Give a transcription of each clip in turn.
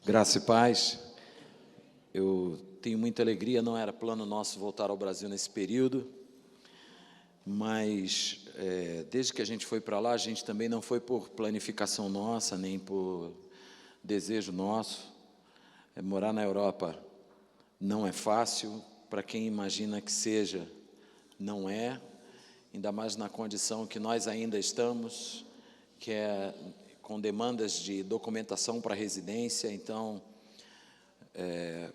Graça e paz. Eu tenho muita alegria, não era plano nosso voltar ao Brasil nesse período, mas desde que a gente foi para lá, a gente também não foi por planificação nossa, nem por desejo nosso. Morar na Europa não é fácil, para quem imagina que seja, não é, ainda mais na condição que nós ainda estamos, que é com demandas de documentação para residência. Então,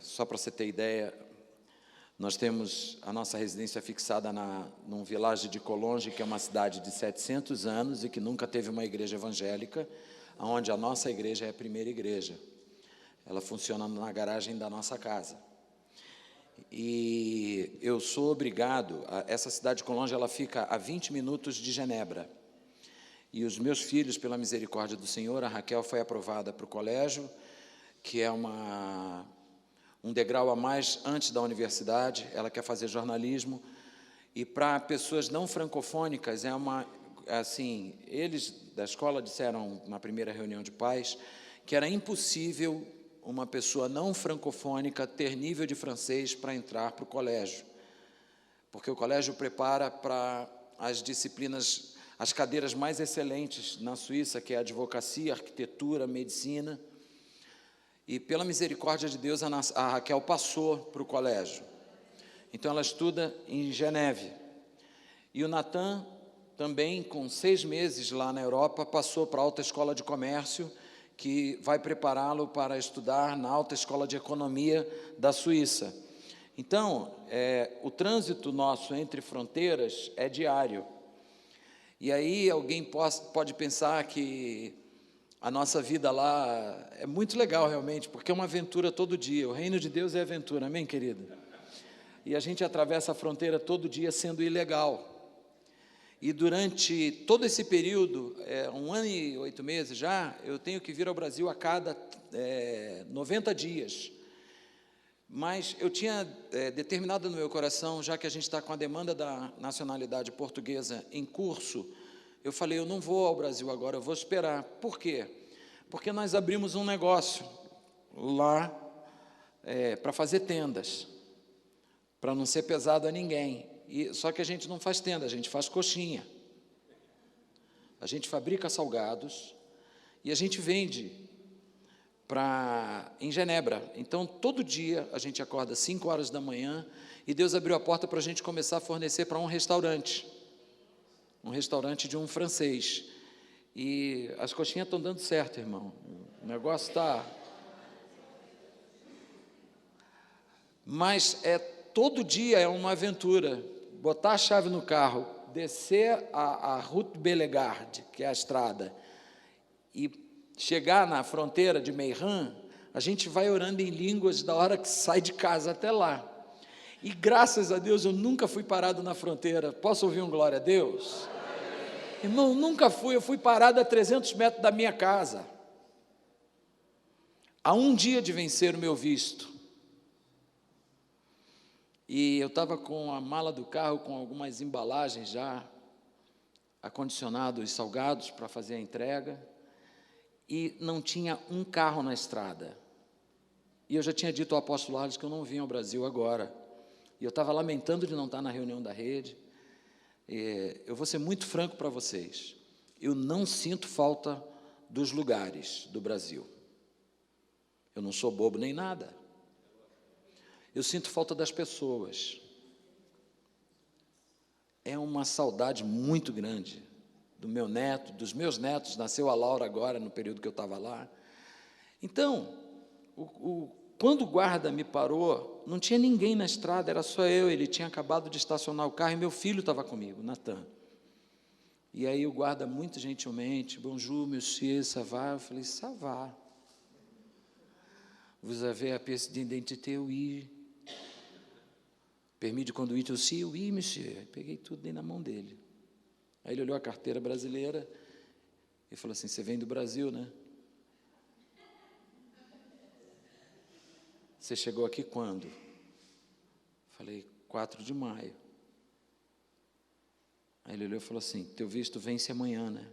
só para você ter ideia, nós temos a nossa residência fixada num vilarejo de Colonge, que é uma cidade de 700 anos e que nunca teve uma igreja evangélica, onde a nossa igreja é a primeira igreja. Ela funciona na garagem da nossa casa. E eu sou obrigado, essa cidade de Colonge, ela fica a 20 minutos de Genebra. E os meus filhos, pela misericórdia do Senhor, a Raquel foi aprovada para o colégio, que é um degrau a mais antes da universidade. Ela quer fazer jornalismo, e para pessoas não francofônicas, assim, eles da escola disseram, na primeira reunião de pais, que era impossível uma pessoa não francofônica ter nível de francês para entrar para o colégio, porque o colégio prepara para as disciplinas, as cadeiras mais excelentes na Suíça, que é advocacia, arquitetura, medicina. E, pela misericórdia de Deus, a Raquel passou para o colégio. Então, ela estuda em Geneve. E o Natan, também, com 6 meses lá na Europa, passou para a Alta Escola de Comércio, que vai prepará-lo para estudar na Alta Escola de Economia da Suíça. Então, o trânsito nosso entre fronteiras é diário. E aí alguém pode pensar que a nossa vida lá é muito legal, realmente, porque é uma aventura todo dia. O reino de Deus é aventura, amém, querido? E a gente atravessa a fronteira todo dia sendo ilegal. E durante todo esse período, 1 ano e 8 meses já, eu tenho que vir ao Brasil a cada 90 dias. Mas eu tinha determinado no meu coração, já que a gente está com a demanda da nacionalidade portuguesa em curso, eu falei, eu não vou ao Brasil agora, eu vou esperar. Por quê? Porque nós abrimos um negócio lá para fazer tendas, para não ser pesado a ninguém. Só que a gente não faz tenda, a gente faz coxinha. A gente fabrica salgados e a gente vende em Genebra. Então, todo dia a gente acorda às 5 horas da manhã e Deus abriu a porta para a gente começar a fornecer para um restaurante de um francês. E as coxinhas estão dando certo, irmão. O negócio está... Mas todo dia é uma aventura. Botar a chave no carro, descer a Route Bellegarde, que é a estrada, e chegar na fronteira de Meyrin, a gente vai orando em línguas da hora que sai de casa até lá. E graças a Deus eu nunca fui parado na fronteira. Posso ouvir um glória a Deus? Irmão, nunca fui. Eu fui parado a 300 metros da minha casa. Há um dia de vencer o meu visto. E eu estava com a mala do carro, com algumas embalagens já, acondicionados salgados para fazer a entrega, e não tinha um carro na estrada. E eu já tinha dito ao apóstolo Arles que eu não vinha ao Brasil agora. E eu estava lamentando de não estar na reunião da rede. Eu vou ser muito franco para vocês. Eu não sinto falta dos lugares do Brasil. Eu não sou bobo nem nada. Eu sinto falta das pessoas. É uma saudade muito grande do meu neto, dos meus netos. Nasceu a Laura agora, no período que eu estava lá. Então, quando o guarda me parou, não tinha ninguém na estrada, era só eu. Ele tinha acabado de estacionar o carro e meu filho estava comigo, Natan. E aí o guarda, muito gentilmente, bonjour, monsieur, ça va? Eu falei, ça va. Vous avez a pièce d'identité? Oui. Permis de conduite aussi? Oui, monsieur. Peguei tudo, dei na mão dele. Aí ele olhou a carteira brasileira e falou assim, você vem do Brasil, né? Você chegou aqui quando? Falei, 4 de maio. Aí ele olhou e falou assim, teu visto vence amanhã, né?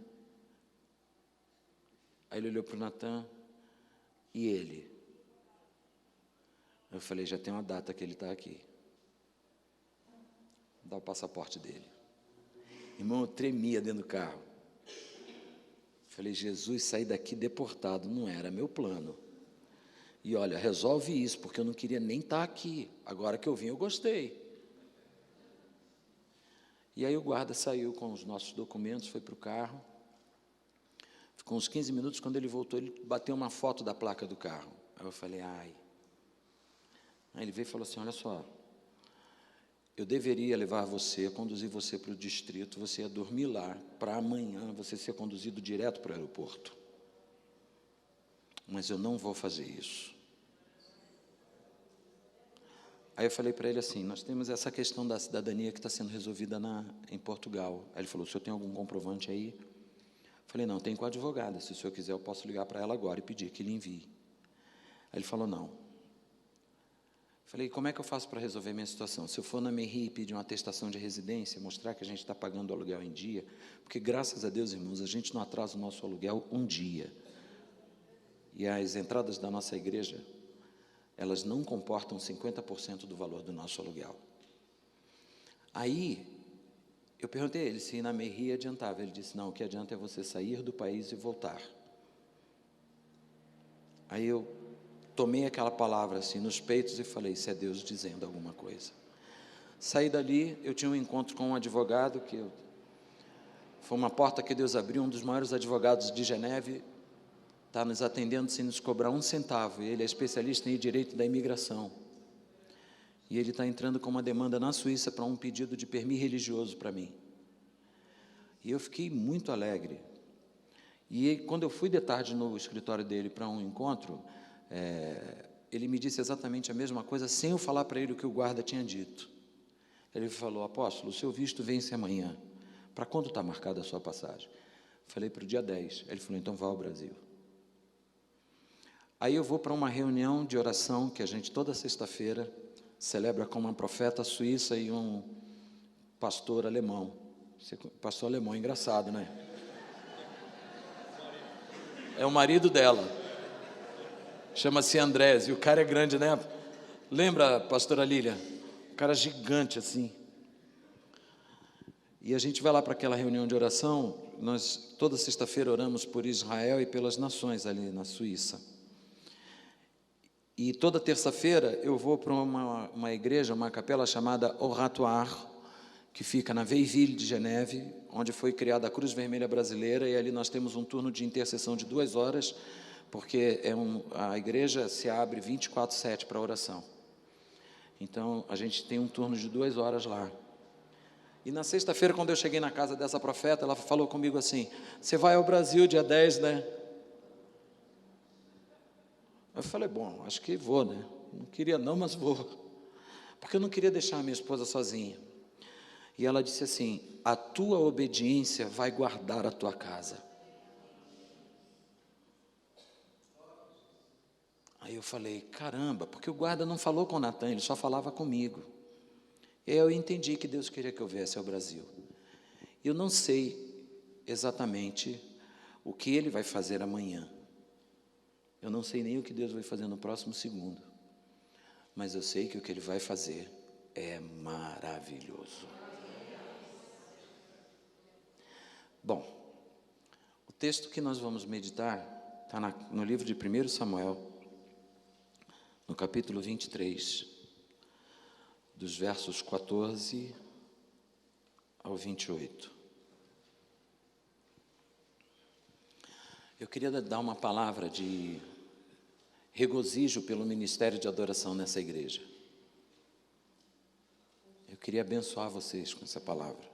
Aí ele olhou para o Natan, e ele? Eu falei, já tem uma data que ele está aqui. Dá o passaporte dele. Irmão, eu tremia dentro do carro. Falei, Jesus, sair daqui deportado, não era meu plano. E olha, resolve isso, porque eu não queria nem estar aqui. Agora que eu vim, eu gostei. E aí o guarda saiu com os nossos documentos, foi para o carro. Ficou uns 15 minutos, quando ele voltou, ele bateu uma foto da placa do carro. Aí eu falei, ai. Aí ele veio e falou assim, olha só, eu deveria levar você, conduzir você para o distrito, você ia dormir lá, para amanhã você ser conduzido direto para o aeroporto. Mas eu não vou fazer isso. Aí eu falei para ele assim, nós temos essa questão da cidadania que está sendo resolvida em Portugal. Aí ele falou, o senhor tem algum comprovante aí? Eu falei, não, tem com a advogada, se o senhor quiser eu posso ligar para ela agora e pedir que lhe envie. Aí ele falou, não. Eu falei, como é que eu faço para resolver minha situação? Se eu for na Mairie e pedir uma atestação de residência, mostrar que a gente está pagando o aluguel em dia, porque graças a Deus, irmãos, a gente não atrasa o nosso aluguel um dia. E as entradas da nossa igreja, elas não comportam 50% do valor do nosso aluguel. Aí, eu perguntei a ele se na Mairie adiantava. Ele disse, não, o que adianta é você sair do país e voltar. Aí eu tomei aquela palavra assim nos peitos e falei, isso é Deus dizendo alguma coisa. Saí dali, eu tinha um encontro com um advogado, foi uma porta que Deus abriu, um dos maiores advogados de Geneve, está nos atendendo sem nos cobrar um centavo, ele é especialista em direito da imigração, e ele está entrando com uma demanda na Suíça para um pedido de permis religioso para mim, e eu fiquei muito alegre, e quando eu fui de tarde no escritório dele para um encontro, ele me disse exatamente a mesma coisa, sem eu falar para ele o que o guarda tinha dito. Ele falou, apóstolo, o seu visto vence amanhã, para quando está marcada a sua passagem? Falei, para o dia 10. Ele falou, então vá ao Brasil. Aí eu vou para uma reunião de oração, que a gente toda sexta-feira celebra com uma profeta suíça e um pastor alemão. Pastor alemão, engraçado, né? É o marido dela. Chama-se Andrés, e o cara é grande, né? Lembra, pastora Lília? Um cara gigante assim. E a gente vai lá para aquela reunião de oração, nós toda sexta-feira oramos por Israel e pelas nações ali na Suíça. E toda terça-feira eu vou para uma igreja, uma capela chamada Oratoire, que fica na Veilleville de Geneve, onde foi criada a Cruz Vermelha Brasileira, e ali nós temos um turno de intercessão de 2 horas, porque a igreja se abre 24/7 para oração. Então, a gente tem um turno de 2 horas lá. E na sexta-feira, quando eu cheguei na casa dessa profeta, ela falou comigo assim, você vai ao Brasil dia 10, né? Eu falei, bom, acho que vou, né? Não queria não, mas vou. Porque eu não queria deixar a minha esposa sozinha. E ela disse assim, a tua obediência vai guardar a tua casa. Aí eu falei, caramba, porque o guarda não falou com o Natan, ele só falava comigo. E aí eu entendi que Deus queria que eu viesse ao Brasil. Eu não sei exatamente o que Ele vai fazer amanhã. Eu não sei nem o que Deus vai fazer no próximo segundo. Mas eu sei que o que Ele vai fazer é maravilhoso. Bom, o texto que nós vamos meditar está no livro de 1 Samuel, no capítulo 23, dos versos 14 ao 28. Eu queria dar uma palavra de regozijo pelo ministério de adoração nessa igreja. Eu queria abençoar vocês com essa palavra.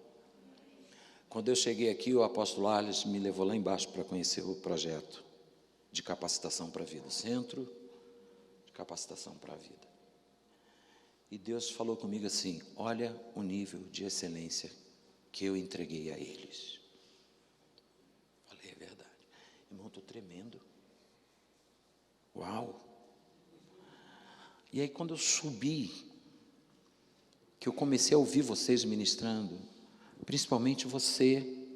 Quando eu cheguei aqui, o apóstolo Arles me levou lá embaixo para conhecer o projeto de capacitação para a vida, Centro de Capacitação para a Vida. E Deus falou comigo assim, olha o nível de excelência que eu entreguei a eles. Falei, é verdade. Irmão, estou tremendo. Uau! E aí quando eu subi, que eu comecei a ouvir vocês ministrando, principalmente você,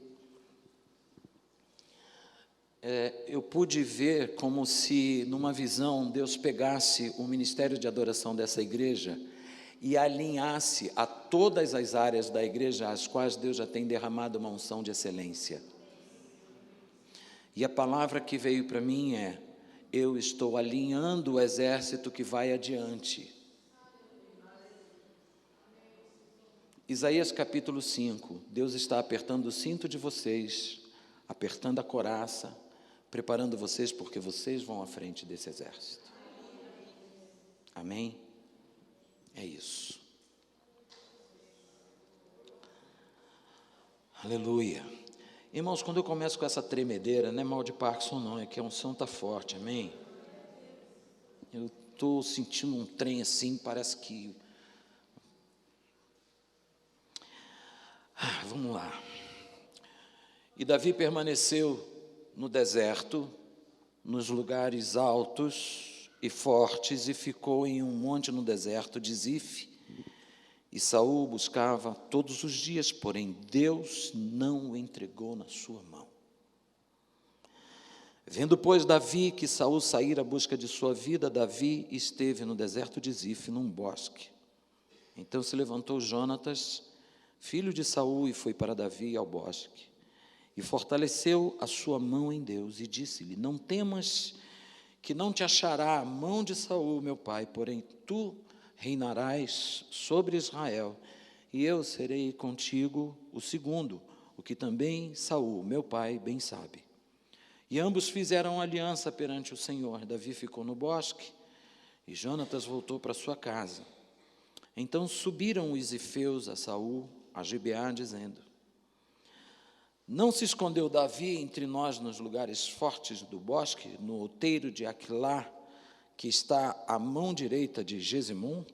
eu pude ver como se, numa visão, Deus pegasse o ministério de adoração dessa igreja e alinhasse a todas as áreas da igreja às quais Deus já tem derramado uma unção de excelência. E a palavra que veio para mim é: eu estou alinhando o exército que vai adiante. Isaías capítulo 5, Deus está apertando o cinto de vocês, apertando a couraça, preparando vocês, porque vocês vão à frente desse exército. Amém? É isso. Aleluia. Irmãos, quando eu começo com essa tremedeira, não é mal de Parkinson não, é que a unção está forte, amém? Eu estou sentindo um trem assim, parece que... vamos lá. E Davi permaneceu no deserto, nos lugares altos e fortes, e ficou em um monte no deserto de Zif. E Saul buscava todos os dias, porém Deus não o entregou na sua mão. Vendo, pois, Davi que Saul saíra à busca de sua vida, Davi esteve no deserto de Zif, num bosque. Então se levantou Jonatas, filho de Saul, e foi para Davi ao bosque. E fortaleceu a sua mão em Deus, e disse-lhe: não temas, que não te achará a mão de Saul, meu pai, porém tu reinarás sobre Israel, e eu serei contigo o segundo, o que também Saul, meu pai, bem sabe. E ambos fizeram aliança perante o Senhor. Davi ficou no bosque, e Jonatas voltou para sua casa. Então subiram os zifeus a Saul, a Gibeá, dizendo: não se escondeu Davi entre nós nos lugares fortes do bosque, no outeiro de Aquilá, que está à mão direita de Gesimum?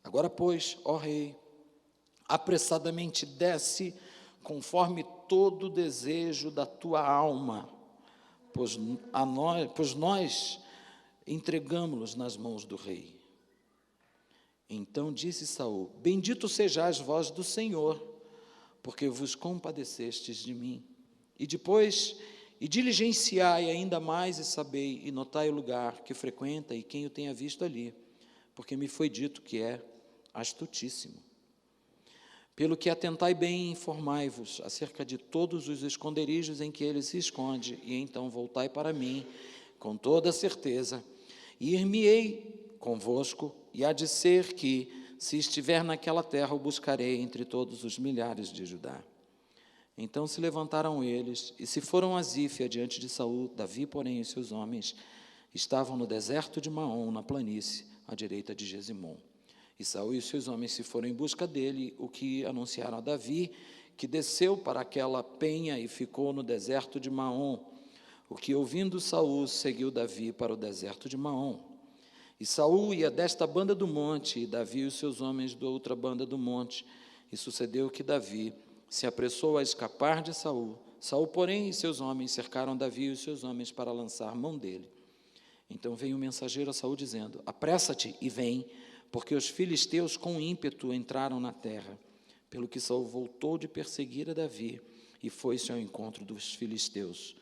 Agora, pois, ó rei, apressadamente desce, conforme todo o desejo da tua alma, pois nós entregamo-los nas mãos do rei. Então disse Saul: bendito sejais vós do Senhor, porque vos compadecestes de mim. E depois, diligenciai ainda mais e sabei, e notai o lugar que frequenta e quem o tenha visto ali, porque me foi dito que é astutíssimo. Pelo que atentai bem e informai-vos acerca de todos os esconderijos em que ele se esconde, e então voltai para mim com toda certeza, e ir-me-ei convosco, e há de ser que, se estiver naquela terra, o buscarei entre todos os milhares de Judá. Então se levantaram eles, e se foram a Zif adiante de Saul. Davi, porém, e seus homens estavam no deserto de Maom, na planície, à direita de Gesimum. E Saul e os seus homens se foram em busca dele, o que anunciaram a Davi, que desceu para aquela penha e ficou no deserto de Maom. O que, ouvindo Saul, seguiu Davi para o deserto de Maom. E Saul ia desta banda do monte, e Davi e os seus homens da outra banda do monte. E sucedeu que Davi se apressou a escapar de Saul. Saul, porém, e seus homens cercaram Davi e os seus homens para lançar mão dele. Então veio um mensageiro a Saul dizendo: apressa-te e vem, porque os filisteus com ímpeto entraram na terra. Pelo que Saul voltou de perseguir a Davi e foi-se ao encontro dos filisteus.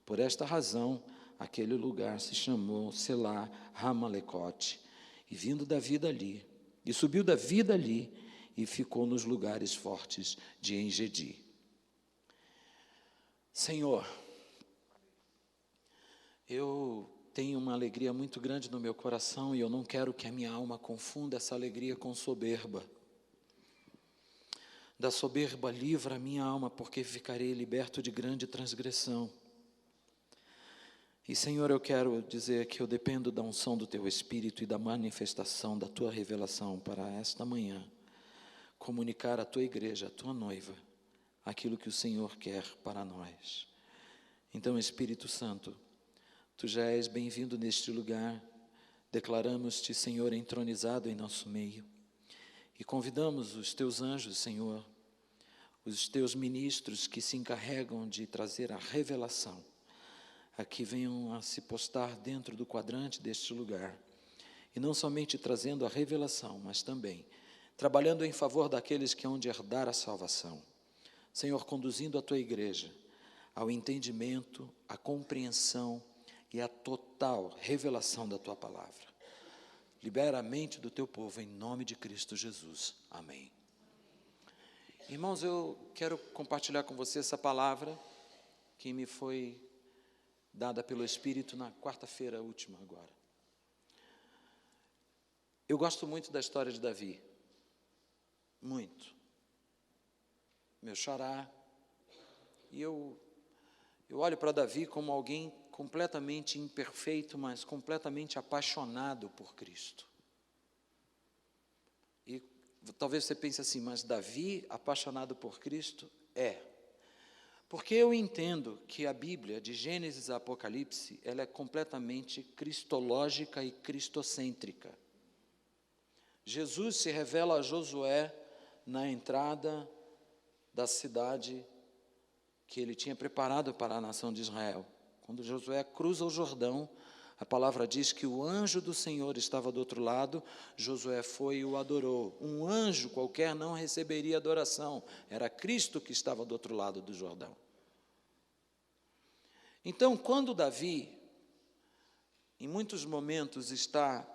Por esta razão, aquele lugar se chamou Selá Ramalecote. E vindo Davi dali, e subiu Davi dali, e ficou nos lugares fortes de Engedi. Senhor, eu tenho uma alegria muito grande no meu coração, e eu não quero que a minha alma confunda essa alegria com soberba. Da soberba livra a minha alma, porque ficarei liberto de grande transgressão. E, Senhor, eu quero dizer que eu dependo da unção do Teu Espírito e da manifestação da Tua revelação para esta manhã, comunicar à Tua igreja, à Tua noiva, aquilo que o Senhor quer para nós. Então, Espírito Santo, Tu já és bem-vindo neste lugar, declaramos-te, Senhor, entronizado em nosso meio, e convidamos os Teus anjos, Senhor, os Teus ministros que se encarregam de trazer a revelação, a que venham a se postar dentro do quadrante deste lugar, e não somente trazendo a revelação, mas também trabalhando em favor daqueles que hão de herdar a salvação. Senhor, conduzindo a Tua igreja ao entendimento, à compreensão e à total revelação da tua palavra. Libera a mente do teu povo em nome de Cristo Jesus. Amém. Irmãos, eu quero compartilhar com você essa palavra que me foi dada pelo Espírito na quarta-feira última agora. Eu gosto muito da história de Davi. Muito. Meu xará. E eu olho para Davi como alguém completamente imperfeito, mas completamente apaixonado por Cristo. E talvez você pense assim, mas Davi apaixonado por Cristo? É. Porque eu entendo que a Bíblia, de Gênesis a Apocalipse, ela é completamente cristológica e cristocêntrica. Jesus se revela a Josué na entrada da cidade que ele tinha preparado para a nação de Israel. Quando Josué cruza o Jordão, a palavra diz que o anjo do Senhor estava do outro lado, Josué foi e o adorou. Um anjo qualquer não receberia adoração, era Cristo que estava do outro lado do Jordão. Então, quando Davi, em muitos momentos, está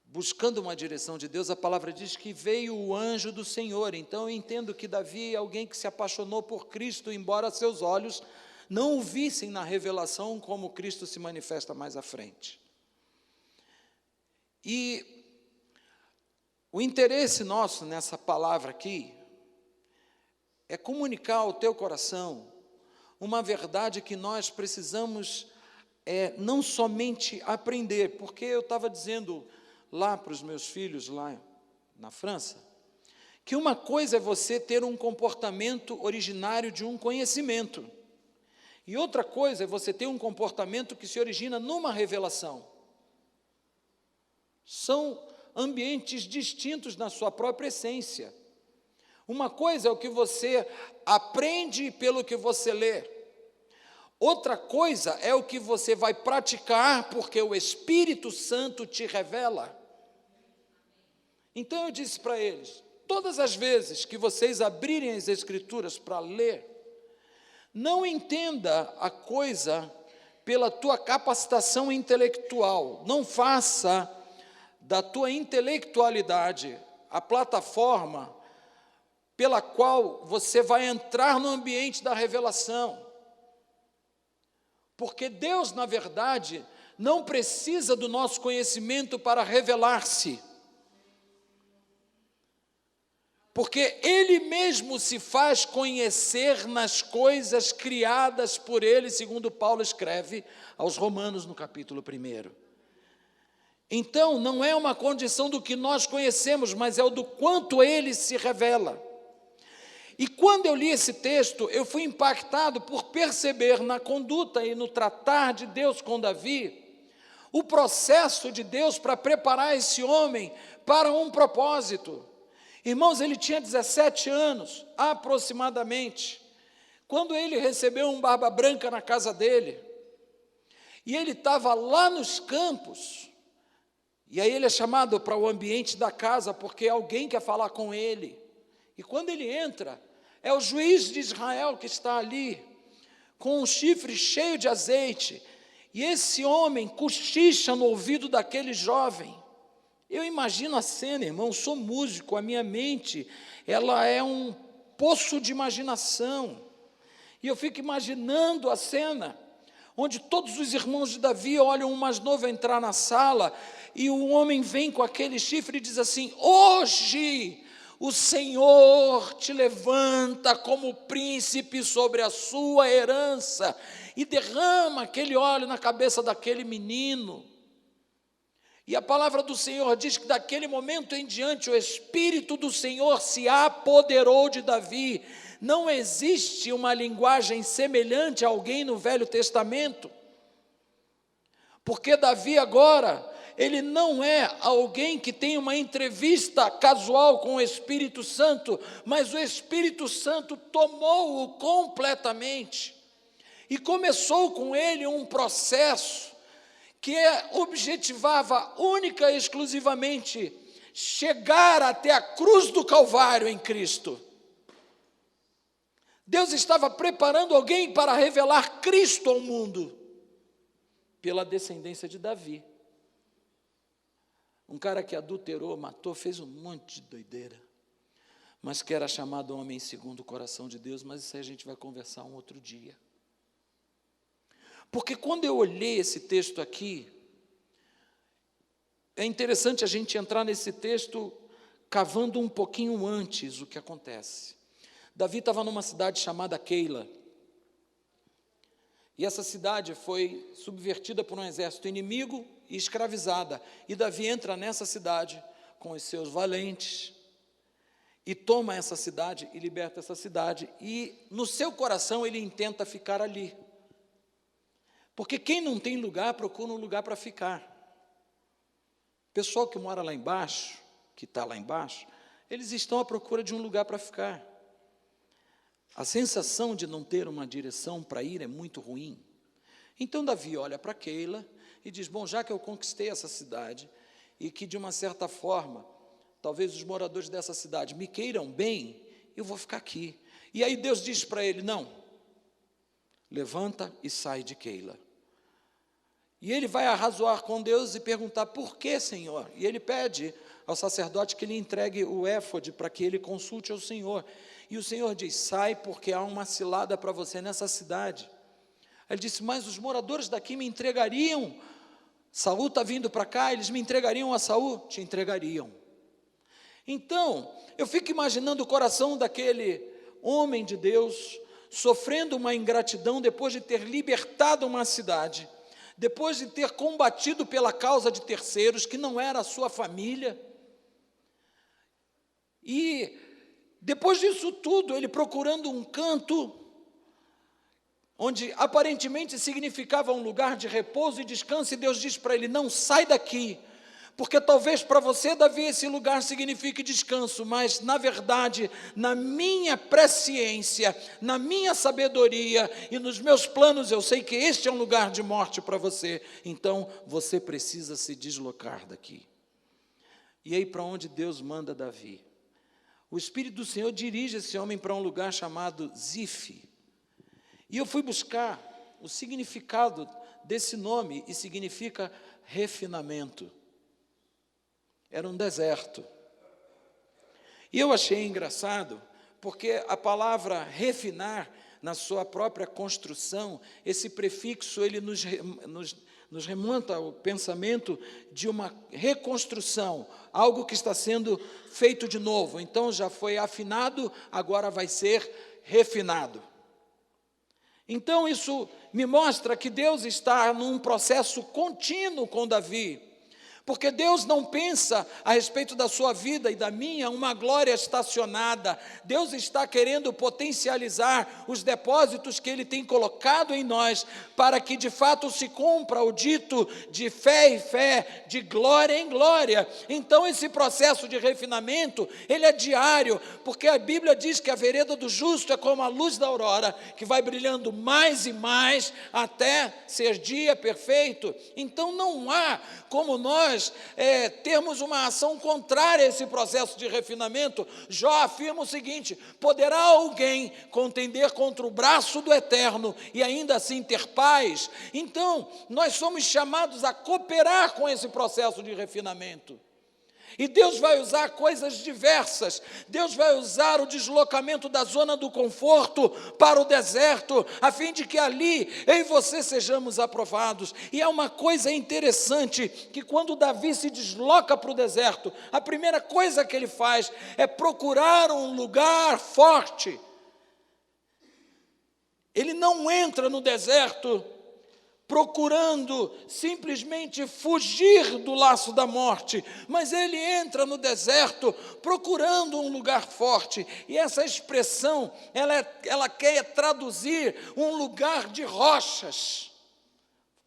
buscando uma direção de Deus, a palavra diz que veio o anjo do Senhor. Então eu entendo que Davi é alguém que se apaixonou por Cristo, embora seus olhos não o vissem na revelação como Cristo se manifesta mais à frente. E o interesse nosso nessa palavra aqui é comunicar ao teu coração uma verdade que nós precisamos não somente aprender, porque eu estava dizendo lá para os meus filhos, lá na França, que uma coisa é você ter um comportamento originário de um conhecimento, e outra coisa é você ter um comportamento que se origina numa revelação. São ambientes distintos na sua própria essência. Uma coisa é o que você aprende pelo que você lê. Outra coisa é o que você vai praticar porque o Espírito Santo te revela. Então eu disse para eles, todas as vezes que vocês abrirem as Escrituras para ler, não entenda a coisa pela tua capacitação intelectual. Não faça da tua intelectualidade a plataforma pela qual você vai entrar no ambiente da revelação. Porque Deus, na verdade, não precisa do nosso conhecimento para revelar-se. Porque Ele mesmo se faz conhecer nas coisas criadas por Ele, segundo Paulo escreve aos Romanos no capítulo 1. Então, não é uma condição do que nós conhecemos, mas é o do quanto Ele se revela. E quando eu li esse texto, eu fui impactado por perceber na conduta e no tratar de Deus com Davi, o processo de Deus para preparar esse homem para um propósito. Irmãos, ele tinha 17 anos, aproximadamente, quando ele recebeu um barba branca na casa dele, e ele estava lá nos campos, e aí ele é chamado para o ambiente da casa, porque alguém quer falar com ele, e quando ele entra, é o juiz de Israel que está ali, com um chifre cheio de azeite, e esse homem cochicha no ouvido daquele jovem. Eu imagino a cena, irmão, sou músico, a minha mente, ela é um poço de imaginação, e eu fico imaginando a cena, onde todos os irmãos de Davi olham o mais novo entrar na sala, e o homem vem com aquele chifre e diz assim, hoje o Senhor te levanta como príncipe sobre a sua herança, e derrama aquele óleo na cabeça daquele menino. E a palavra do Senhor diz que daquele momento em diante o Espírito do Senhor se apoderou de Davi. Não existe uma linguagem semelhante a alguém no Velho Testamento. Porque Davi agora, ele não é alguém que tem uma entrevista casual com o Espírito Santo, mas o Espírito Santo tomou-o completamente. E começou com ele um processo que objetivava única e exclusivamente chegar até a cruz do Calvário em Cristo. Deus estava preparando alguém para revelar Cristo ao mundo, pela descendência de Davi. Um cara que adulterou, matou, fez um monte de doideira, mas que era chamado homem segundo o coração de Deus, mas isso aí a gente vai conversar um outro dia. Porque quando eu olhei esse texto aqui, é interessante a gente entrar nesse texto cavando um pouquinho antes o que acontece. Davi estava numa cidade chamada Keila, e essa cidade foi subvertida por um exército inimigo e escravizada, e Davi entra nessa cidade com os seus valentes, e toma essa cidade e liberta essa cidade, e no seu coração ele intenta ficar ali, porque quem não tem lugar procura um lugar para ficar. O pessoal que mora lá embaixo, que está lá embaixo, eles estão à procura de um lugar para ficar. A sensação de não ter uma direção para ir é muito ruim. Então Davi olha para Keila e diz, bom, já que eu conquistei essa cidade, e que de uma certa forma, talvez os moradores dessa cidade me queiram bem, eu vou ficar aqui. E aí Deus diz para ele, não, levanta e sai de Keila. E ele vai arrazoar com Deus e perguntar, por que, Senhor? E ele pede ao sacerdote que lhe entregue o éfode para que ele consulte ao Senhor. E o Senhor diz, sai porque há uma cilada para você nessa cidade. Ele disse, mas os moradores daqui me entregariam. Saul está vindo para cá, eles me entregariam a Saul? Te entregariam. Então, eu fico imaginando o coração daquele homem de Deus, sofrendo uma ingratidão depois de ter libertado uma cidade, depois de ter combatido pela causa de terceiros, que não era a sua família. E depois disso tudo, ele procurando um canto, onde aparentemente significava um lugar de repouso e descanso, e Deus diz para ele, não, sai daqui, porque talvez para você, Davi, esse lugar signifique descanso, mas na verdade, na minha presciência, na minha sabedoria e nos meus planos, eu sei que este é um lugar de morte para você, então você precisa se deslocar daqui. E aí para onde Deus manda Davi? O Espírito do Senhor dirige esse homem para um lugar chamado Zif. E eu fui buscar o significado desse nome, e significa refinamento. Era um deserto. E eu achei engraçado, porque a palavra refinar, na sua própria construção, esse prefixo, ele nos remonta ao pensamento de uma reconstrução, algo que está sendo feito de novo. Então, já foi afinado, agora vai ser refinado. Então, isso me mostra que Deus está num processo contínuo com Davi, porque Deus não pensa a respeito da sua vida e da minha uma glória estacionada. Deus está querendo potencializar os depósitos que Ele tem colocado em nós, para que de fato se cumpra o dito de fé em fé, de glória em glória. Então esse processo de refinamento, ele é diário, porque a Bíblia diz que a vereda do justo é como a luz da aurora, que vai brilhando mais e mais, até ser dia perfeito. Então não há como nós termos uma ação contrária a esse processo de refinamento. Jó afirma o seguinte, poderá alguém contender contra o braço do Eterno e ainda assim ter paz? Então, nós somos chamados a cooperar com esse processo de refinamento. E Deus vai usar coisas diversas. Deus vai usar o deslocamento da zona do conforto para o deserto, a fim de que ali eu e você sejamos aprovados. E é uma coisa interessante, que quando Davi se desloca para o deserto, a primeira coisa que ele faz é procurar um lugar forte. Ele não entra no deserto procurando simplesmente fugir do laço da morte, mas ele entra no deserto procurando um lugar forte. E essa expressão, ela quer traduzir um lugar de rochas,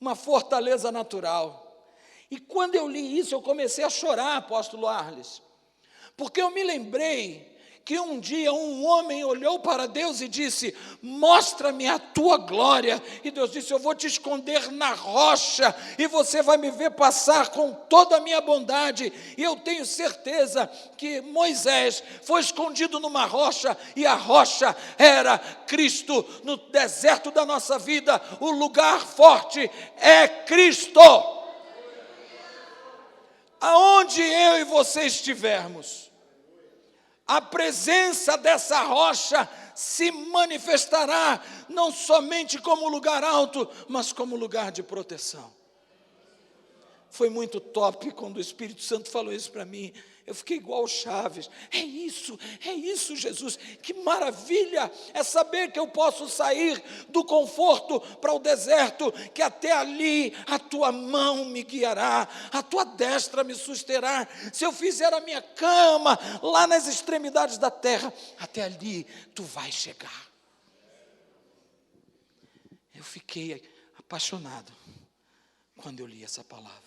uma fortaleza natural. E quando eu li isso, eu comecei a chorar, apóstolo Arles, porque eu me lembrei que um dia um homem olhou para Deus e disse: mostra-me a tua glória. E Deus disse: eu vou te esconder na rocha, e você vai me ver passar com toda a minha bondade. E eu tenho certeza que Moisés foi escondido numa rocha, e a rocha era Cristo. No deserto da nossa vida, o lugar forte é Cristo. Aonde eu e você estivermos, a presença dessa rocha se manifestará não somente como lugar alto, mas como lugar de proteção. Foi muito top quando o Espírito Santo falou isso para mim. Eu fiquei igual o Chaves. É isso, Jesus. Que maravilha é saber que eu posso sair do conforto para o deserto, que até ali a tua mão me guiará, a tua destra me susterá. Se eu fizer a minha cama lá nas extremidades da terra, até ali tu vais chegar. Eu fiquei apaixonado quando eu li essa palavra.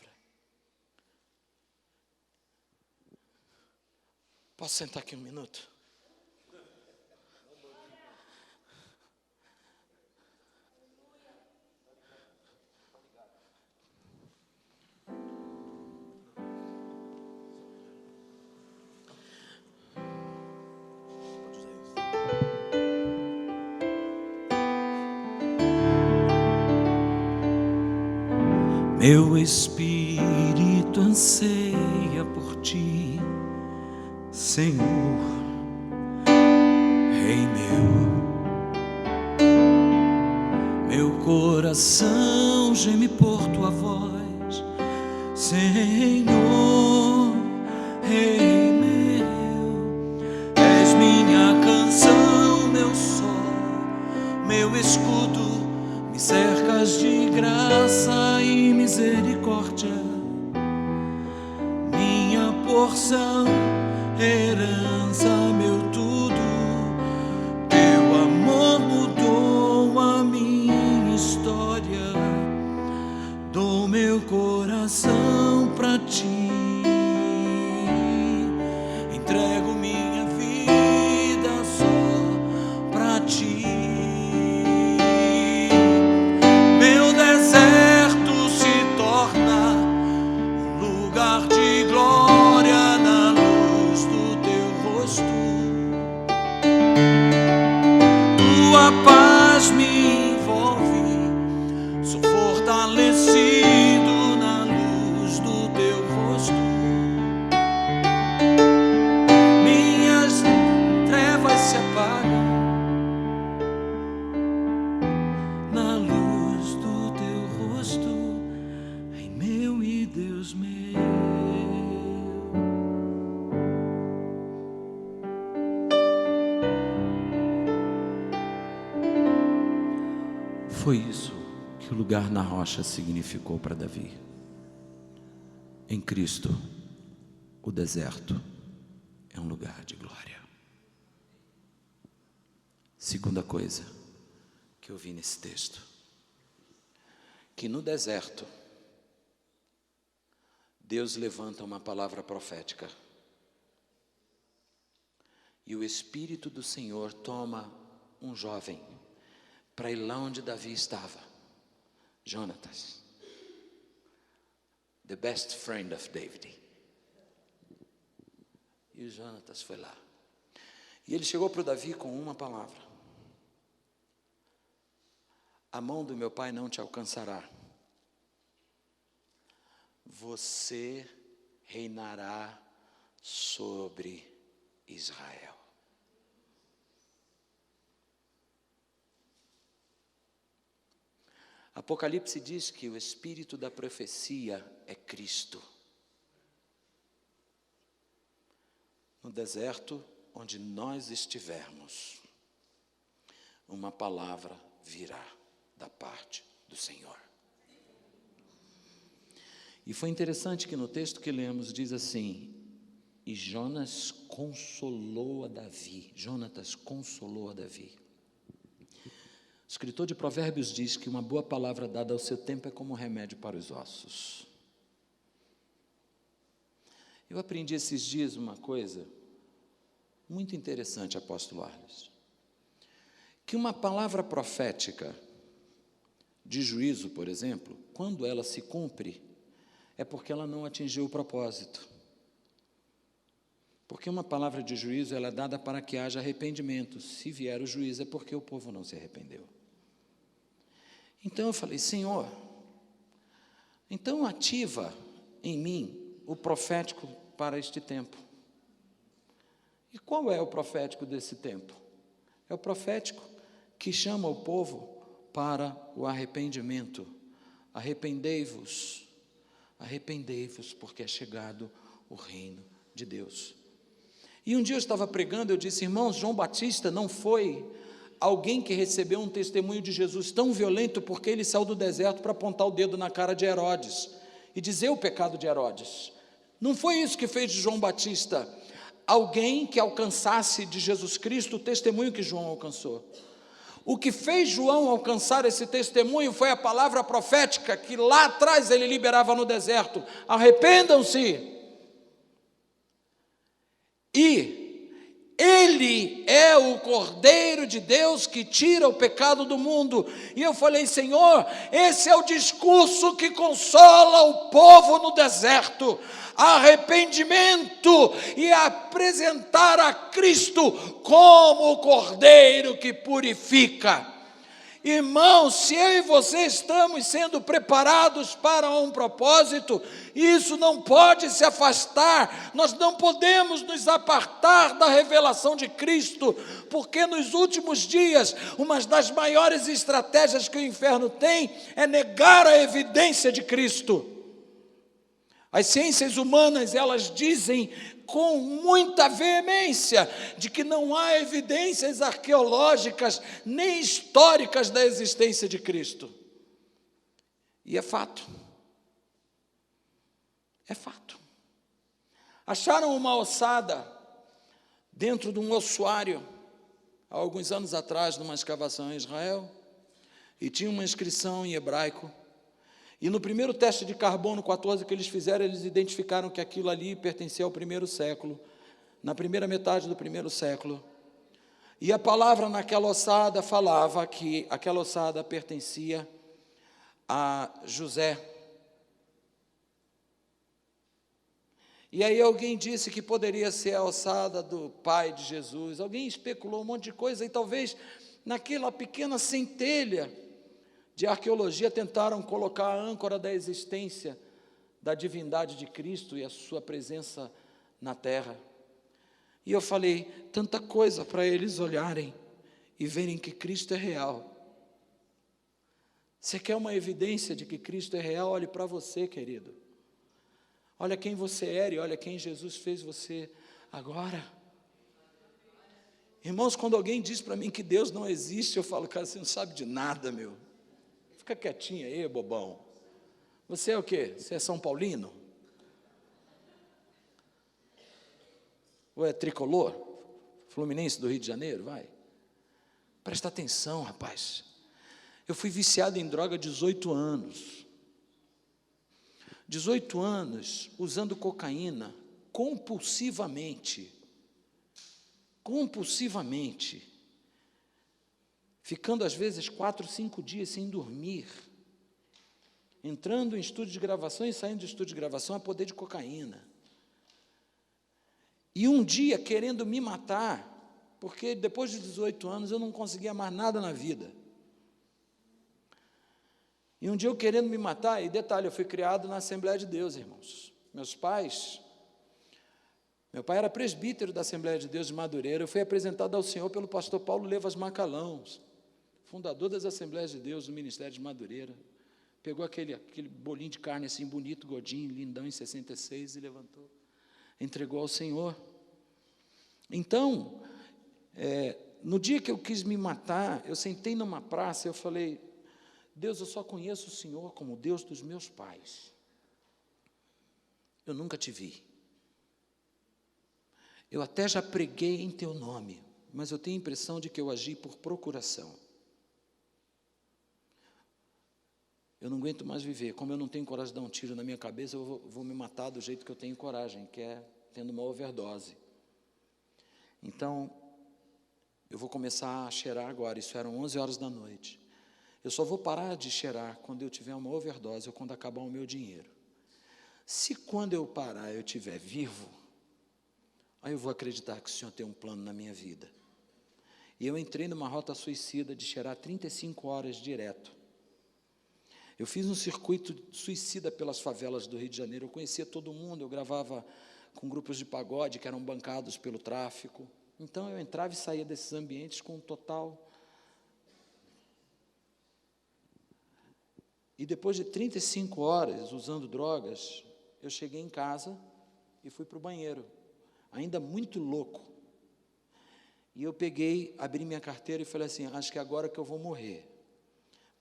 Posso sentar aqui um minuto? Meu espírito anseia por ti, Senhor, Rei meu coração geme por tua voz, Senhor, Rei meu, és minha canção, meu sol, meu escudo, me cercas de graça e misericórdia, minha porção, herança, meu tudo. Teu amor mudou a minha história. Dou meu coração pra ti. Entrego minha vida só pra ti. Meu deserto se torna um lugar de glória na luz do teu rosto. Tua paz me envolve, sou fortalecido na luz do teu rosto. Minhas trevas se apagam na luz do teu rosto, Rei meu e Deus meu. Foi isso que o lugar na rocha significou para Davi. Em Cristo, o deserto é um lugar de glória. Segunda coisa que eu vi nesse texto, Que no deserto, Deus levanta uma palavra profética. E o Espírito do Senhor toma um jovem para ir lá onde Davi estava. Jonatas, the best friend of David. E o Jonatas foi lá. E ele chegou para o Davi com uma palavra: a mão do meu pai não te alcançará. Você reinará sobre Israel. Apocalipse diz que o espírito da profecia é Cristo. No deserto onde nós estivermos, uma palavra virá da parte do Senhor. E foi interessante que no texto que lemos diz assim: e Jonas consolou a Davi. Jonatas consolou a Davi. O escritor de Provérbios diz que uma boa palavra dada ao seu tempo é como um remédio para os ossos. Eu aprendi esses dias uma coisa muito interessante, apóstolo Arles, que uma palavra profética de juízo, por exemplo, quando ela se cumpre, é porque ela não atingiu o propósito. Porque uma palavra de juízo ela é dada para que haja arrependimento. Se vier o juízo, é porque o povo não se arrependeu. Então eu falei, Senhor, então ativa em mim o profético para este tempo. E qual é o profético desse tempo? É o profético que chama o povo para o arrependimento. Arrependei-vos, porque é chegado o reino de Deus. E um dia eu estava pregando, eu disse, irmãos, João Batista não foi alguém que recebeu um testemunho de Jesus tão violento porque ele saiu do deserto para apontar o dedo na cara de Herodes e dizer o pecado de Herodes. Não foi isso que fez de João Batista alguém que alcançasse de Jesus Cristo o testemunho que João alcançou. O que fez João alcançar esse testemunho foi a palavra profética que lá atrás ele liberava no deserto. Arrependam-se. E ele é o Cordeiro de Deus que tira o pecado do mundo. E eu falei, Senhor, esse é o discurso que consola o povo no deserto. Arrependimento e apresentar a Cristo como o Cordeiro que purifica. Irmãos, se eu e você estamos sendo preparados para um propósito, isso não pode se afastar, nós não podemos nos apartar da revelação de Cristo, porque nos últimos dias, uma das maiores estratégias que o inferno tem é negar a evidência de Cristo. As ciências humanas, elas dizem com muita veemência de que não há evidências arqueológicas nem históricas da existência de Cristo. E é fato. É fato. Acharam uma ossada dentro de um ossuário, há alguns anos atrás, numa escavação em Israel, e tinha uma inscrição em hebraico. E no primeiro teste de carbono 14 que eles fizeram, eles identificaram que aquilo ali pertencia ao primeiro século, na primeira metade do primeiro século. E a palavra naquela ossada falava que aquela ossada pertencia a José. E aí alguém disse que poderia ser a ossada do pai de Jesus. Alguém especulou um monte de coisa e talvez naquela pequena centelha de arqueologia tentaram colocar a âncora da existência da divindade de Cristo e a sua presença na terra. E eu falei, tanta coisa para eles olharem e verem que Cristo é real. Você quer uma evidência de que Cristo é real? Olhe para você, querido. Olha quem você era e olha quem Jesus fez você agora. Irmãos, quando alguém diz para mim que Deus não existe, eu falo, cara, você não sabe de nada, meu. Fica quietinho aí, bobão. Você é o quê? Você é São Paulino? Ou é tricolor? Fluminense do Rio de Janeiro? Vai. Presta atenção, rapaz. Eu fui viciado em droga há 18 anos. 18 anos usando cocaína compulsivamente. Compulsivamente. Ficando às vezes 4, 5 dias sem dormir, entrando em estúdio de gravação e saindo de estúdio de gravação a poder de cocaína. E um dia querendo me matar, porque depois de 18 anos eu não conseguia mais nada na vida. E um dia eu querendo me matar, e detalhe, eu fui criado na Assembleia de Deus, irmãos. Meu pai era presbítero da Assembleia de Deus de Madureira, eu fui apresentado ao Senhor pelo pastor Paulo Levas Macalão, fundador das Assembleias de Deus do Ministério de Madureira. Pegou aquele bolinho de carne assim, bonito, gordinho, lindão, em 66, e levantou, entregou ao Senhor. Então, no dia que eu quis me matar, eu sentei numa praça, eu falei, Deus, eu só conheço o Senhor como Deus dos meus pais. Eu nunca te vi. Eu até já preguei em teu nome, mas eu tenho a impressão de que eu agi por procuração. Eu não aguento mais viver. Como eu não tenho coragem de dar um tiro na minha cabeça, eu vou me matar do jeito que eu tenho coragem, que é tendo uma overdose. Então, eu vou começar a cheirar agora, isso eram 11 horas da noite. Eu só vou parar de cheirar quando eu tiver uma overdose ou quando acabar o meu dinheiro. Se quando eu parar eu estiver vivo, aí eu vou acreditar que o Senhor tem um plano na minha vida. E eu entrei numa rota suicida de cheirar 35 horas direto. Eu fiz um circuito suicida pelas favelas do Rio de Janeiro, eu conhecia todo mundo, eu gravava com grupos de pagode que eram bancados pelo tráfico. Então eu entrava e saía desses ambientes com um total. E depois de 35 horas usando drogas, eu cheguei em casa e fui para o banheiro, ainda muito louco. E eu peguei, abri minha carteira e falei assim, acho que é agora que eu vou morrer.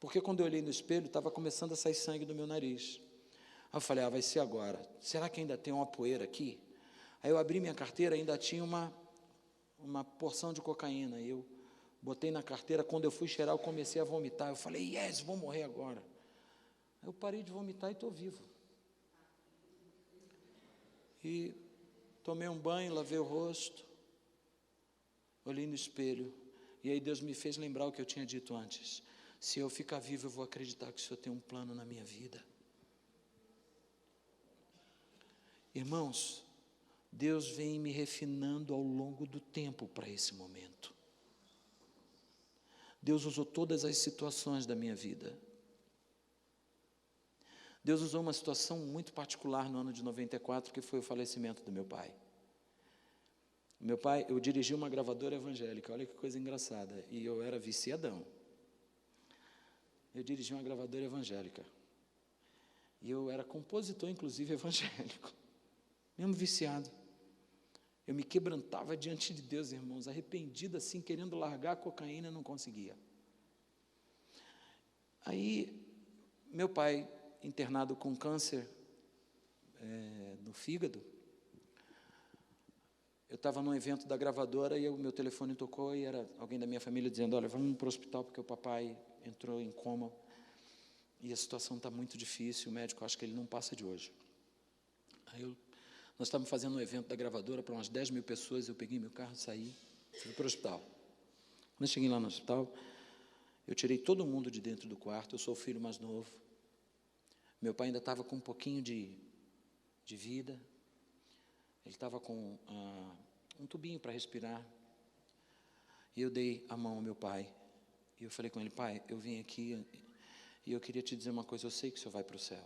Porque quando eu olhei no espelho, estava começando a sair sangue do meu nariz. Aí eu falei, vai ser agora. Será que ainda tem uma poeira aqui? Aí eu abri minha carteira, ainda tinha uma porção de cocaína. E eu botei na carteira, quando eu fui cheirar, eu comecei a vomitar. Eu falei, yes, vou morrer agora. Aí eu parei de vomitar e estou vivo. E tomei um banho, lavei o rosto, olhei no espelho, e aí Deus me fez lembrar o que eu tinha dito antes. Se eu ficar vivo, eu vou acreditar que o Senhor tem um plano na minha vida. Irmãos, Deus vem me refinando ao longo do tempo para esse momento. Deus usou todas as situações da minha vida. Deus usou uma situação muito particular no ano de 94, que foi o falecimento do meu pai. Meu pai, eu dirigi uma gravadora evangélica, olha que coisa engraçada, e eu era viciadão. Eu dirigi uma gravadora evangélica. E eu era compositor, inclusive, evangélico. Mesmo viciado. Eu me quebrantava diante de Deus, irmãos, arrependido assim, querendo largar a cocaína, não conseguia. Aí, meu pai, internado com câncer no fígado, eu estava num evento da gravadora e o meu telefone tocou e era alguém da minha família dizendo, olha, vamos para o hospital porque o papai entrou em coma e a situação está muito difícil, o médico acha que ele não passa de hoje. Aí nós estávamos fazendo um evento da gravadora para umas 10 mil pessoas, eu peguei meu carro, saí, fui para o hospital. Quando eu cheguei lá no hospital, eu tirei todo mundo de dentro do quarto, eu sou o filho mais novo. Meu pai ainda estava com um pouquinho de vida, ele estava com um tubinho para respirar, e eu dei a mão ao meu pai, e eu falei com ele, pai, eu vim aqui, e eu queria te dizer uma coisa, eu sei que o senhor vai para o céu,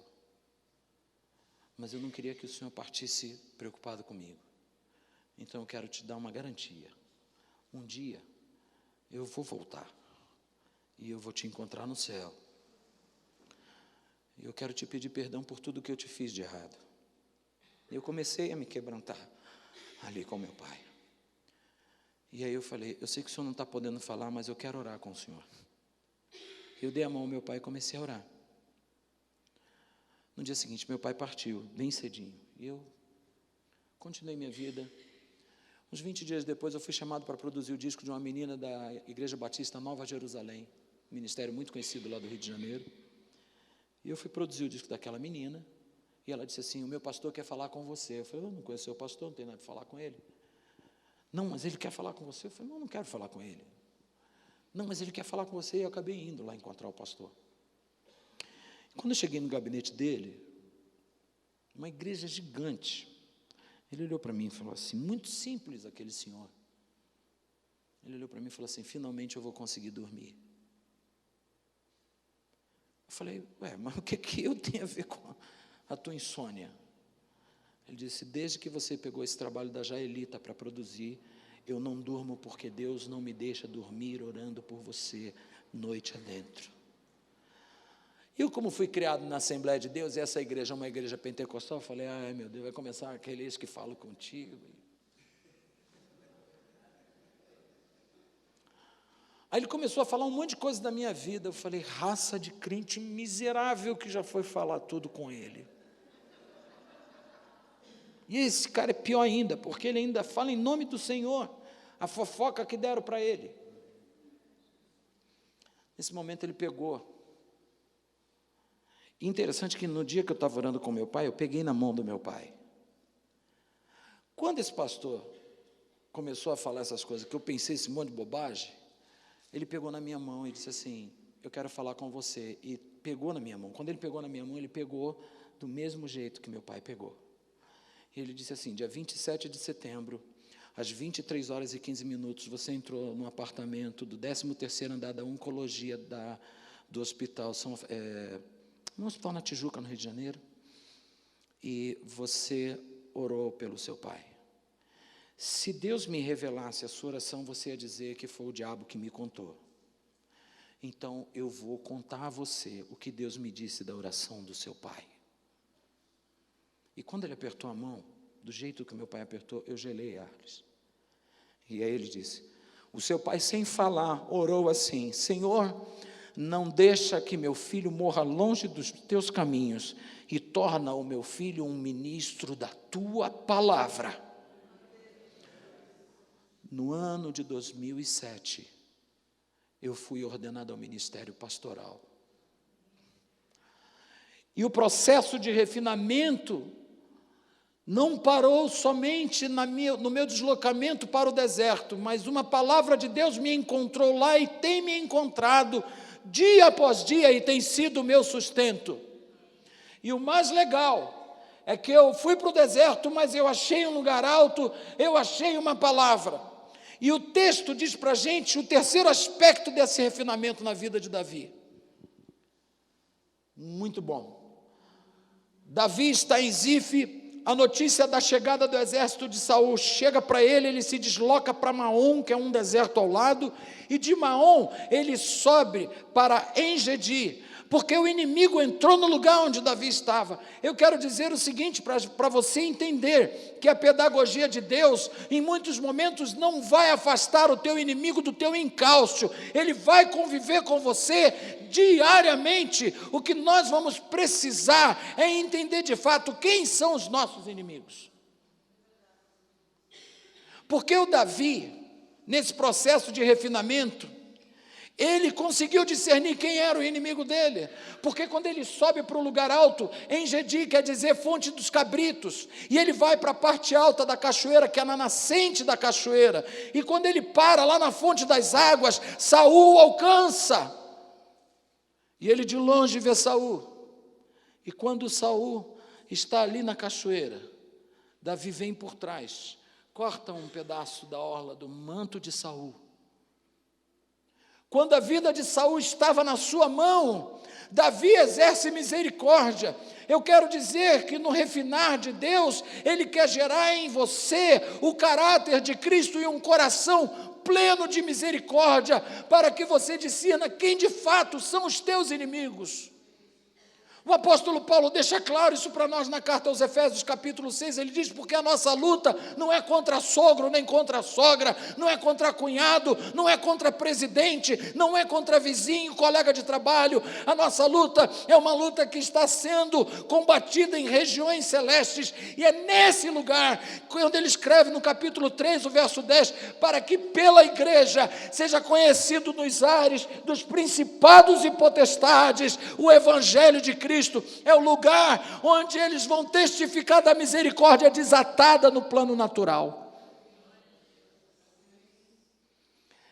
mas eu não queria que o senhor partisse preocupado comigo, então eu quero te dar uma garantia, um dia eu vou voltar, e eu vou te encontrar no céu, e eu quero te pedir perdão por tudo que eu te fiz de errado. Eu comecei a me quebrantar ali com meu pai. E aí eu falei, eu sei que o senhor não está podendo falar, mas eu quero orar com o senhor. Eu dei a mão ao meu pai e comecei a orar. No dia seguinte, meu pai partiu, bem cedinho. E eu continuei minha vida. Uns 20 dias depois, eu fui chamado para produzir o disco de uma menina da Igreja Batista Nova Jerusalém, um ministério muito conhecido lá do Rio de Janeiro. E eu fui produzir o disco daquela menina, e ela disse assim, o meu pastor quer falar com você. Eu falei, eu não conheço o pastor, não tenho nada de falar com ele. Não, mas ele quer falar com você. Eu falei, não quero falar com ele. Não, mas ele quer falar com você, e eu acabei indo lá encontrar o pastor. Quando eu cheguei no gabinete dele, uma igreja gigante, ele olhou para mim e falou assim, muito simples aquele senhor. Ele olhou para mim e falou assim, finalmente eu vou conseguir dormir. Eu falei, mas o que eu tenho a ver com a tua insônia? Ele disse, desde que você pegou esse trabalho da Jaelita para produzir, eu não durmo porque Deus não me deixa dormir orando por você noite adentro. Eu, como fui criado na Assembleia de Deus, e essa igreja é uma igreja pentecostal, eu falei, ai meu Deus, vai começar aqueles que falam contigo. Aí ele começou a falar um monte de coisa da minha vida, eu falei, raça de crente miserável que já foi falar tudo com ele. E esse cara é pior ainda, porque ele ainda fala em nome do Senhor, a fofoca que deram para ele. Nesse momento ele pegou. E interessante que no dia que eu estava orando com meu pai, eu peguei na mão do meu pai. Quando esse pastor começou a falar essas coisas, que eu pensei esse monte de bobagem, ele pegou na minha mão e disse assim, eu quero falar com você, e pegou na minha mão. Quando ele pegou na minha mão, ele pegou do mesmo jeito que meu pai pegou. E ele disse assim, dia 27 de setembro, às 23 horas e 15 minutos, você entrou no apartamento do 13º andar da oncologia do hospital, um hospital na Tijuca, no Rio de Janeiro, e você orou pelo seu pai. Se Deus me revelasse a sua oração, você ia dizer que foi o diabo que me contou. Então, eu vou contar a você o que Deus me disse da oração do seu pai. E quando ele apertou a mão, do jeito que meu pai apertou, eu gelei, Arles. E aí ele disse, o seu pai, sem falar, orou assim, Senhor, não deixa que meu filho morra longe dos teus caminhos e torna o meu filho um ministro da tua palavra. No ano de 2007, eu fui ordenado ao ministério pastoral. E o processo de refinamento não parou somente no meu deslocamento para o deserto, mas uma palavra de Deus me encontrou lá e tem me encontrado dia após dia e tem sido o meu sustento. E o mais legal é que eu fui para o deserto, mas eu achei um lugar alto, eu achei uma palavra. E o texto diz para a gente o terceiro aspecto desse refinamento na vida de Davi. Muito bom. Davi está em Zif. A notícia da chegada do exército de Saul chega para ele, ele se desloca para Maom, que é um deserto ao lado, e de Maom ele sobe para En-Gedi, porque o inimigo entrou no lugar onde Davi estava. Eu quero dizer o seguinte, para você entender que a pedagogia de Deus, em muitos momentos, não vai afastar o teu inimigo do teu encalço, ele vai conviver com você diariamente. O que nós vamos precisar é entender de fato quem são os nossos inimigos. Porque o Davi, nesse processo de refinamento, ele conseguiu discernir quem era o inimigo dele, porque quando ele sobe para o lugar alto, En-Gedi quer dizer fonte dos cabritos, e ele vai para a parte alta da cachoeira, que é na nascente da cachoeira, e quando ele para lá na fonte das águas, Saul alcança, e ele de longe vê Saul, e quando Saul está ali na cachoeira, Davi vem por trás, corta um pedaço da orla do manto de Saul. Quando a vida de Saul estava na sua mão, Davi exerce misericórdia. Eu quero dizer que no refinar de Deus, Ele quer gerar em você o caráter de Cristo e um coração pleno de misericórdia, para que você discirna quem de fato são os teus inimigos. O apóstolo Paulo deixa claro isso para nós na carta aos Efésios, capítulo 6, ele diz, porque a nossa luta não é contra sogro, nem contra sogra, não é contra cunhado, não é contra presidente, não é contra vizinho, colega de trabalho, a nossa luta é uma luta que está sendo combatida em regiões celestes, e é nesse lugar, quando ele escreve no capítulo 3, o verso 10, para que pela igreja seja conhecido nos ares dos principados e potestades o evangelho de Cristo. É o lugar onde eles vão testificar da misericórdia desatada no plano natural.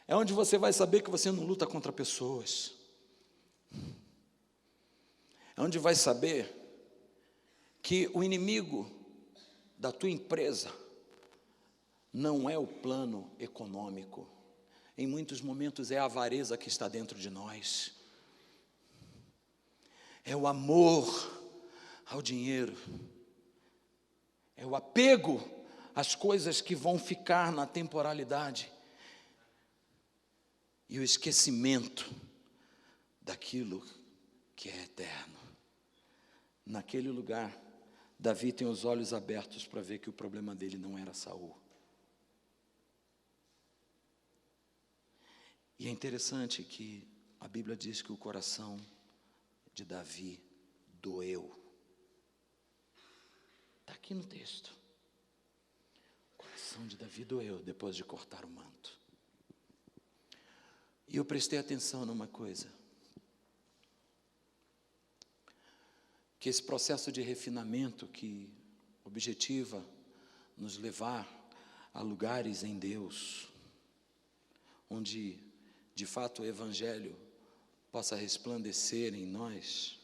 É onde você vai saber que você não luta contra pessoas. É onde vai saber que o inimigo da tua empresa não é o plano econômico. Em muitos momentos é a avareza que está dentro de nós. É o amor ao dinheiro, é o apego às coisas que vão ficar na temporalidade e o esquecimento daquilo que é eterno. Naquele lugar, Davi tem os olhos abertos para ver que o problema dele não era Saul. E é interessante que a Bíblia diz que o coração de Davi doeu. Está aqui no texto. O coração de Davi doeu depois de cortar o manto. E eu prestei atenção numa coisa. Que esse processo de refinamento que objetiva nos levar Há lugares em Deus onde, de fato, o Evangelho possa resplandecer em nós.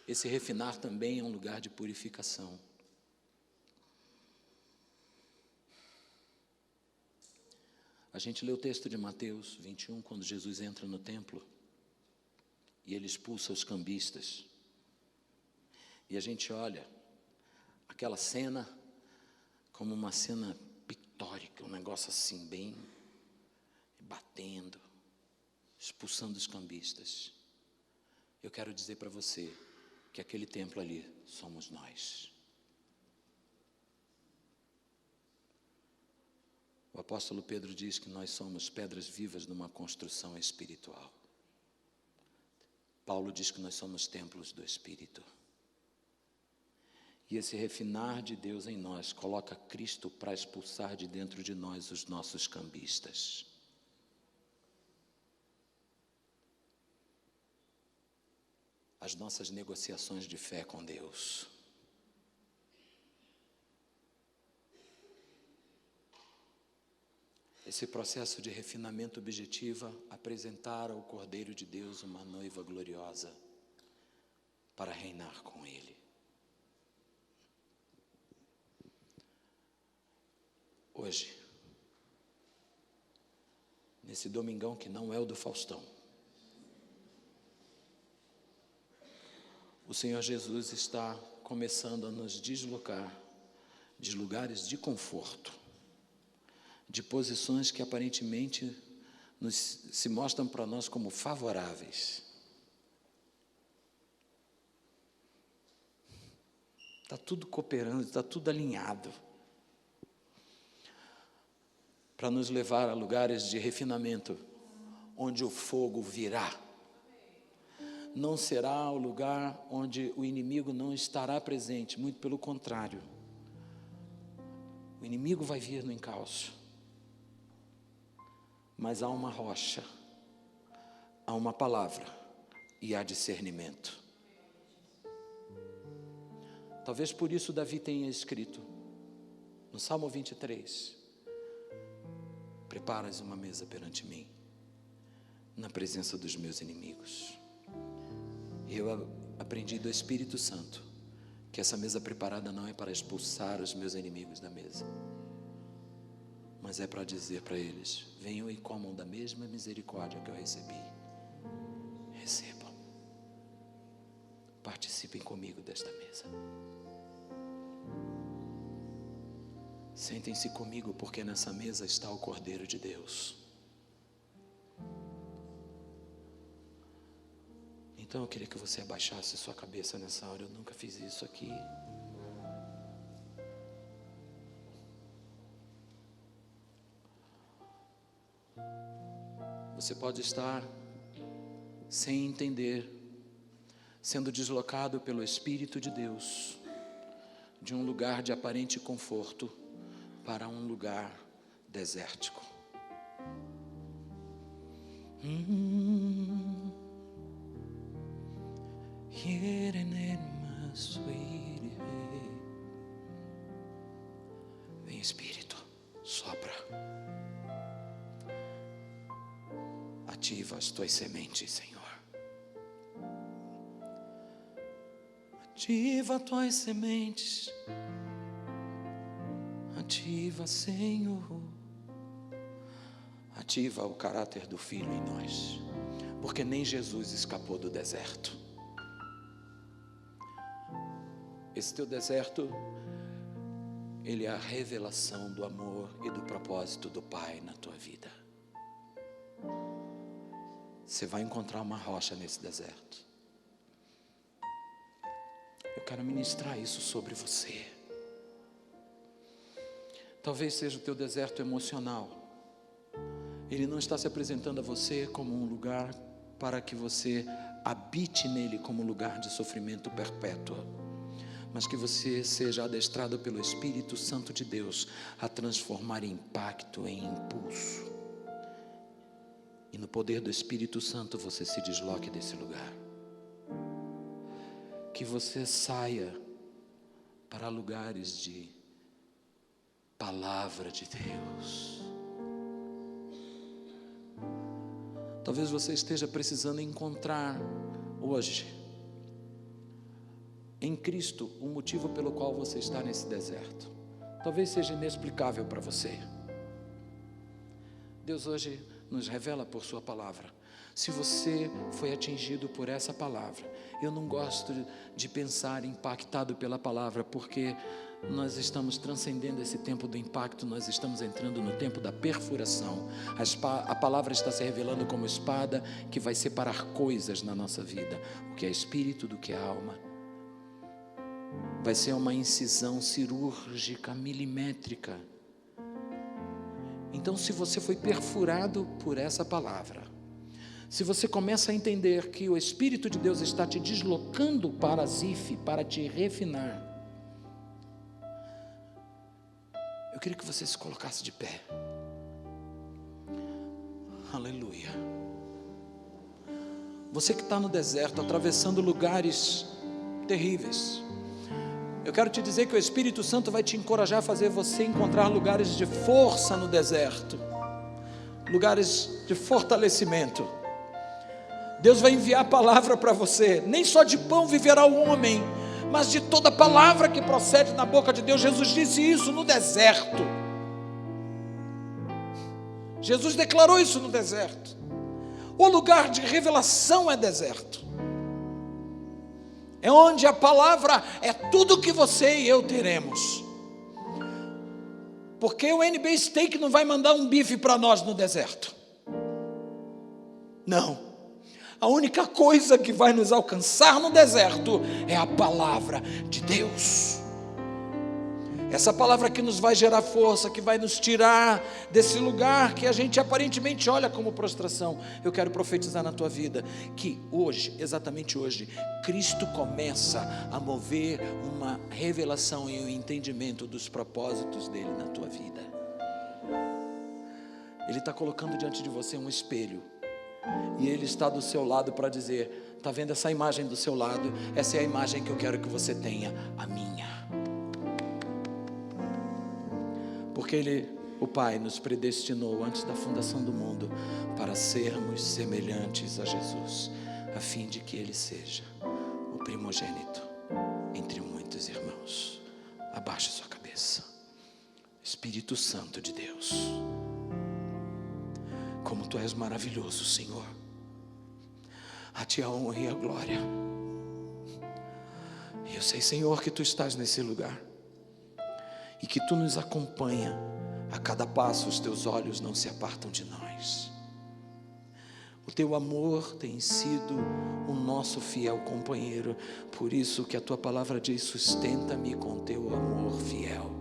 Esse refinar também é um lugar de purificação. A gente lê o texto de Mateus 21, quando Jesus entra no templo e ele expulsa os cambistas. E a gente olha aquela cena como uma cena pictórica, um negócio assim, bem batendo, expulsando os cambistas. Eu quero dizer para você que aquele templo ali somos nós. O apóstolo Pedro diz que nós somos pedras vivas numa construção espiritual. Paulo diz que nós somos templos do Espírito. E esse refinar de Deus em nós coloca Cristo para expulsar de dentro de nós os nossos cambistas. As nossas negociações de fé com Deus. Esse processo de refinamento objetiva apresentar ao Cordeiro de Deus uma noiva gloriosa para reinar com Ele. Hoje, nesse domingão que não é o do Faustão, o Senhor Jesus está começando a nos deslocar de lugares de conforto, de posições que aparentemente se mostram para nós como favoráveis. Está tudo cooperando, está tudo alinhado para nos levar a lugares de refinamento, onde o fogo virá. Não será o lugar onde o inimigo não estará presente, muito pelo contrário. O inimigo vai vir no encalço. Mas há uma rocha, há uma palavra e há discernimento. Talvez por isso Davi tenha escrito no Salmo 23: preparas uma mesa perante mim, na presença dos meus inimigos. E eu aprendi do Espírito Santo que essa mesa preparada não é para expulsar os meus inimigos da mesa, mas é para dizer para eles: venham e comam da mesma misericórdia que eu recebi. Recebam. Participem comigo desta mesa. Sentem-se comigo, porque nessa mesa está o Cordeiro de Deus. Então eu queria que você abaixasse sua cabeça nessa hora. Eu nunca fiz isso aqui. Você pode estar sem entender, sendo deslocado pelo Espírito de Deus, de um lugar de aparente conforto para um lugar desértico. Vem, Espírito, sopra. Ativa as tuas sementes, Senhor. Ativa as tuas sementes. Ativa, Senhor. Ativa o caráter do Filho em nós, porque nem Jesus escapou do deserto. Esse teu deserto, ele é a revelação do amor e do propósito do Pai na tua vida. Você vai encontrar uma rocha nesse deserto. Eu quero ministrar isso sobre você. Talvez seja o teu deserto emocional. Ele não está se apresentando a você como um lugar para que você habite nele como lugar de sofrimento perpétuo, mas que você seja adestrado pelo Espírito Santo de Deus a transformar impacto em impulso. E no poder do Espírito Santo você se desloque desse lugar. Que você saia para lugares de palavra de Deus. Talvez você esteja precisando encontrar hoje em Cristo o motivo pelo qual você está nesse deserto. Talvez seja inexplicável para você. Deus hoje nos revela por sua palavra. Se você foi atingido por essa palavra, eu não gosto de pensar impactado pela palavra, porque nós estamos transcendendo esse tempo do impacto, nós estamos entrando no tempo da perfuração. A palavra está se revelando como espada que vai separar coisas na nossa vida, o que é espírito do que é alma. Vai ser uma incisão cirúrgica, milimétrica. Então, se você foi perfurado por essa palavra, se você começa a entender que o Espírito de Deus está te deslocando para Zif, para te refinar, eu queria que você se colocasse de pé. Aleluia. Você que está no deserto, atravessando lugares terríveis, eu quero te dizer que o Espírito Santo vai te encorajar a fazer você encontrar lugares de força no deserto, lugares de fortalecimento. Deus vai enviar a palavra para você. Nem só de pão viverá o homem, mas de toda palavra que procede da boca de Deus. Jesus disse isso no deserto. Jesus declarou isso no deserto. O lugar de revelação é deserto. É onde a palavra é tudo que você e eu teremos. Porque o NB Steak não vai mandar um bife para nós no deserto. Não. A única coisa que vai nos alcançar no deserto é a palavra de Deus. Essa palavra que nos vai gerar força, que vai nos tirar desse lugar que a gente aparentemente olha como prostração. Eu quero profetizar na tua vida que hoje, exatamente hoje, Cristo começa a mover uma revelação e um entendimento dos propósitos dele na tua vida. Ele está colocando diante de você um espelho e ele está do seu lado para dizer: está vendo essa imagem do seu lado? Essa é a imagem que eu quero que você tenha, a minha. Porque Ele, o Pai, nos predestinou antes da fundação do mundo para sermos semelhantes a Jesus, a fim de que Ele seja o primogênito entre muitos irmãos. Abaixe sua cabeça. Espírito Santo de Deus, como Tu és maravilhoso, Senhor. A Ti a honra e a glória. Eu sei, Senhor, que Tu estás nesse lugar e que Tu nos acompanha a cada passo. Os Teus olhos não se apartam de nós. O Teu amor tem sido o nosso fiel companheiro. Por isso que a Tua palavra diz: sustenta-me com Teu amor fiel.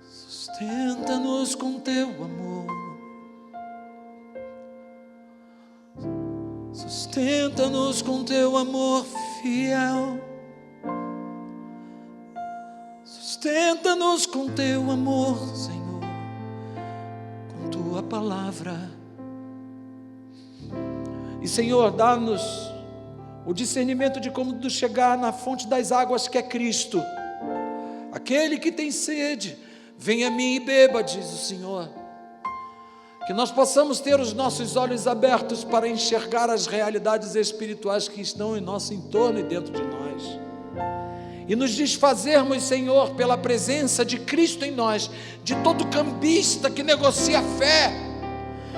Sustenta-nos com Teu amor. Sustenta-nos com Teu amor fiel. Sustenta-nos com Teu amor, Senhor, com Tua palavra. E, Senhor, dá-nos o discernimento de como chegar na fonte das águas, que é Cristo. Aquele que tem sede, venha a mim e beba, diz o Senhor. Que nós possamos ter os nossos olhos abertos para enxergar as realidades espirituais que estão em nosso entorno e dentro de nós. E nos desfazermos, Senhor, pela presença de Cristo em nós, de todo cambista que negocia a fé,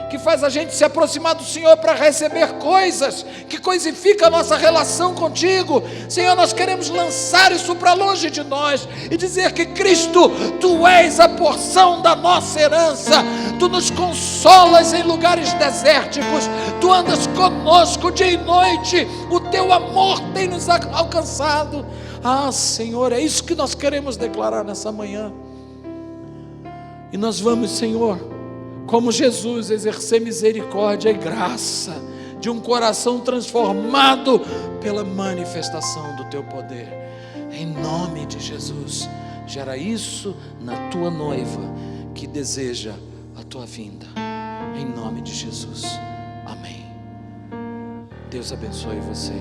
que faz a gente se aproximar do Senhor para receber coisas, que coisifica a nossa relação contigo. Senhor, nós queremos lançar isso para longe de nós e dizer que Cristo, Tu és a porção da nossa herança. Tu nos consolas em lugares desérticos, Tu andas conosco dia e noite, o Teu amor tem nos alcançado. Ah, Senhor, é isso que nós queremos declarar nessa manhã. E nós vamos, Senhor, como Jesus, exercer misericórdia e graça de um coração transformado pela manifestação do Teu poder. Em nome de Jesus, gera isso na Tua noiva que deseja a Tua vinda. Em nome de Jesus, amém. Deus abençoe você.